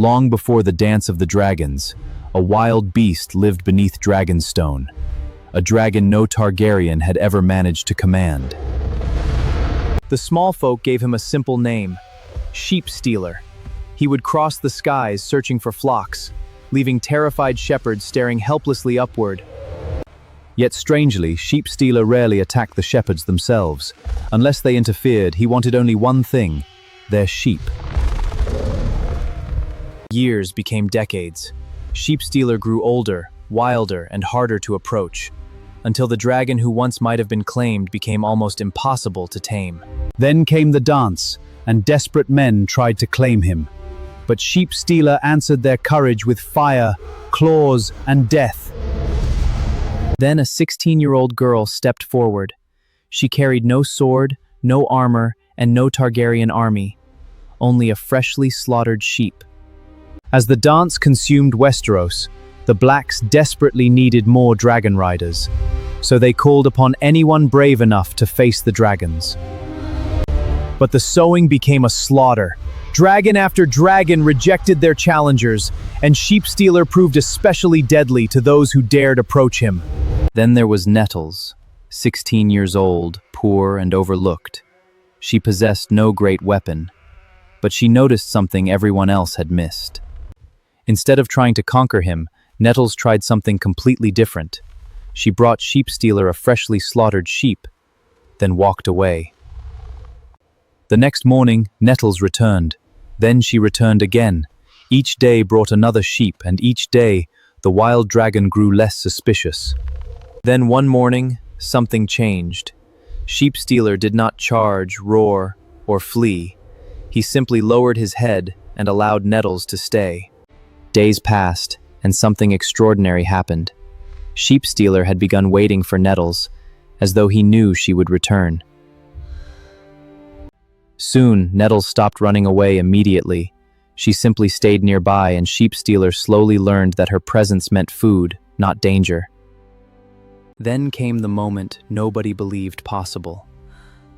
Long before the dance of the dragons, a wild beast lived beneath Dragonstone, a dragon no Targaryen had ever managed to command. The small folk gave him a simple name, Sheepstealer. He would cross the skies searching for flocks, leaving terrified shepherds staring helplessly upward. Yet strangely, Sheepstealer rarely attacked the shepherds themselves. Unless they interfered, he wanted only one thing, their sheep. Years became decades. Sheepstealer grew older, wilder, and harder to approach, until the dragon who once might have been claimed became almost impossible to tame. Then came the dance, and desperate men tried to claim him. But Sheepstealer answered their courage with fire, claws, and death. Then a 16-year-old girl stepped forward. She carried no sword, no armor, and no Targaryen army, only a freshly slaughtered sheep. As the dance consumed Westeros, the Blacks desperately needed more dragon riders, so they called upon anyone brave enough to face the dragons. But the sowing became a slaughter. Dragon after dragon rejected their challengers, and Sheepstealer proved especially deadly to those who dared approach him. Then there was Nettles, 16 years old, poor and overlooked. She possessed no great weapon, but she noticed something everyone else had missed. Instead of trying to conquer him, Nettles tried something completely different. She brought Sheepstealer a freshly slaughtered sheep, then walked away. The next morning, Nettles returned. Then she returned again. Each day brought another sheep, and each day, the wild dragon grew less suspicious. Then one morning, something changed. Sheepstealer did not charge, roar, or flee. He simply lowered his head and allowed Nettles to stay. Days passed, and something extraordinary happened. Sheepstealer had begun waiting for Nettles, as though he knew she would return. Soon, Nettles stopped running away immediately. She simply stayed nearby, and Sheepstealer slowly learned that her presence meant food, not danger. Then came the moment nobody believed possible.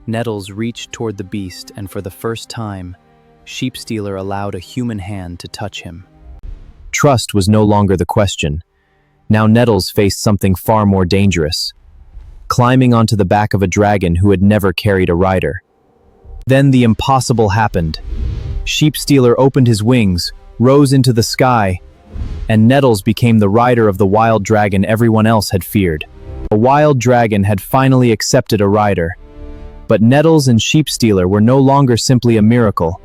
Nettles reached toward the beast, and for the first time, Sheepstealer allowed a human hand to touch him. Trust was no longer the question. Now Nettles faced something far more dangerous, climbing onto the back of a dragon who had never carried a rider. Then the impossible happened. Sheepstealer opened his wings, rose into the sky, and Nettles became the rider of the wild dragon everyone else had feared. A wild dragon had finally accepted a rider, but Nettles and Sheepstealer were no longer simply a miracle.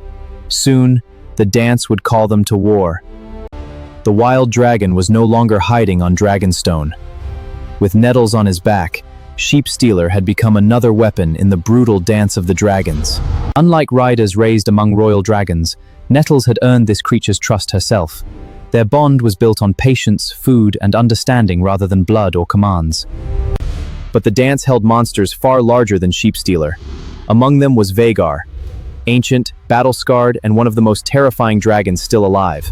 Soon, the dance would call them to war. The wild dragon was no longer hiding on Dragonstone. With Nettles on his back, Sheepstealer had become another weapon in the brutal dance of the dragons. Unlike riders raised among royal dragons, Nettles had earned this creature's trust herself. Their bond was built on patience, food, and understanding rather than blood or commands. But the dance held monsters far larger than Sheepstealer. Among them was Vhagar, ancient, battle-scarred, and one of the most terrifying dragons still alive.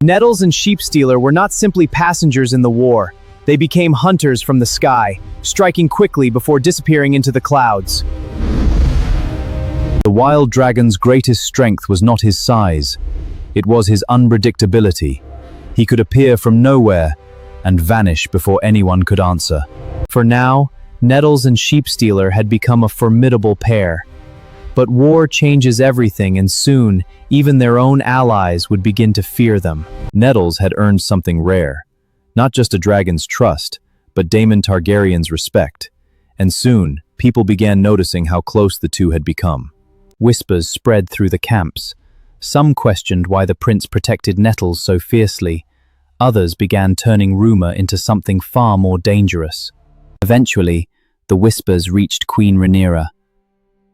Nettles and Sheepstealer were not simply passengers in the war. They became hunters from the sky, striking quickly before disappearing into the clouds. The wild dragon's greatest strength was not his size. It was his unpredictability. He could appear from nowhere and vanish before anyone could answer. For now, Nettles and Sheepstealer had become a formidable pair. But war changes everything, and soon, even their own allies would begin to fear them. Nettles had earned something rare. Not just a dragon's trust, but Daemon Targaryen's respect. And soon, people began noticing how close the two had become. Whispers spread through the camps. Some questioned why the prince protected Nettles so fiercely. Others began turning rumor into something far more dangerous. Eventually, the whispers reached Queen Rhaenyra.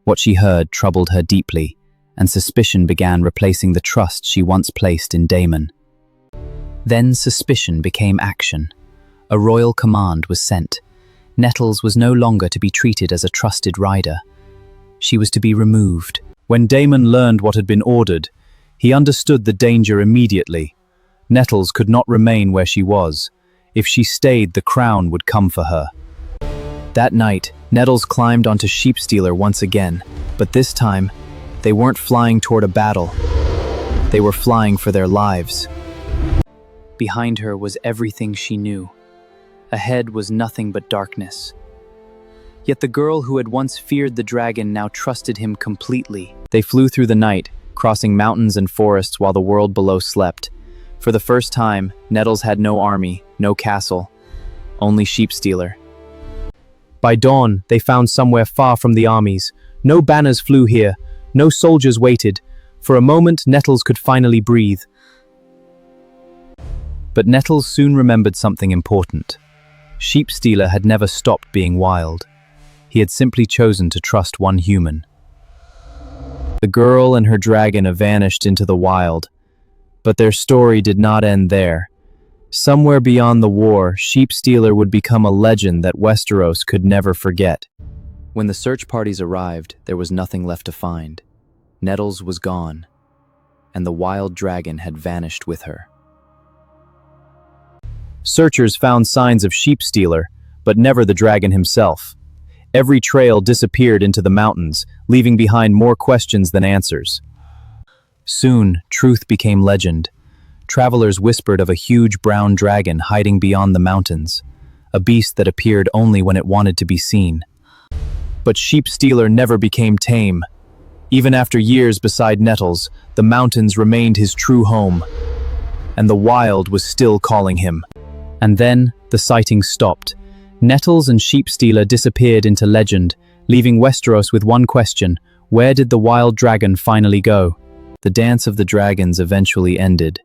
What she heard troubled her deeply, and suspicion began replacing the trust she once placed in Daemon. Then suspicion became action. A royal command was sent. Nettles was no longer to be treated as a trusted rider. She was to be removed. When Daemon learned what had been ordered, he understood the danger immediately. Nettles could not remain where she was. If she stayed, the crown would come for her. That night, Nettles climbed onto Sheepstealer once again, but this time, they weren't flying toward a battle. They were flying for their lives. Behind her was everything she knew. Ahead was nothing but darkness. Yet the girl who had once feared the dragon now trusted him completely. They flew through the night, crossing mountains and forests while the world below slept. For the first time, Nettles had no army, no castle, only Sheepstealer. By dawn, they found somewhere far from the armies. No banners flew here, no soldiers waited. For a moment, Nettles could finally breathe. But Nettles soon remembered something important. Sheepstealer had never stopped being wild. He had simply chosen to trust one human. The girl and her dragon had vanished into the wild. But their story did not end there. Somewhere beyond the war, Sheepstealer would become a legend that Westeros could never forget. When the search parties arrived, there was nothing left to find. Nettles was gone, and the wild dragon had vanished with her. Searchers found signs of Sheepstealer, but never the dragon himself. Every trail disappeared into the mountains, leaving behind more questions than answers. Soon, truth became legend. Travelers whispered of a huge brown dragon hiding beyond the mountains, a beast that appeared only when it wanted to be seen. But Sheepstealer never became tame. Even after years beside Nettles, the mountains remained his true home, and the wild was still calling him. And then, the sightings stopped. Nettles and Sheepstealer disappeared into legend, leaving Westeros with one question: where did the wild dragon finally go? The dance of the dragons eventually ended.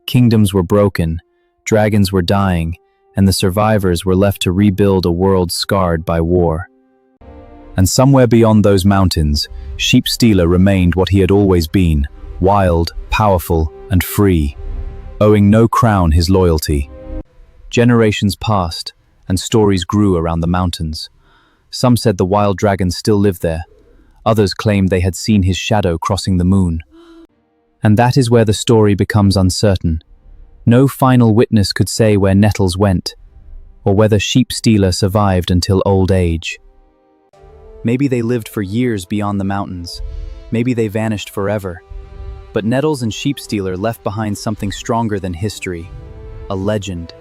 Kingdoms were broken, dragons were dying, and the survivors were left to rebuild a world scarred by war. And somewhere beyond those mountains, Sheepstealer remained what he had always been: wild, powerful, and free, owing no crown his loyalty. Generations passed, and stories grew around the mountains. Some said the wild dragon still lived there. Others claimed they had seen his shadow crossing the moon. And that is where the story becomes uncertain. No final witness could say where Nettles went, or whether Sheepstealer survived until old age. Maybe they lived for years beyond the mountains. Maybe they vanished forever. But Nettles and Sheepstealer left behind something stronger than history: a legend.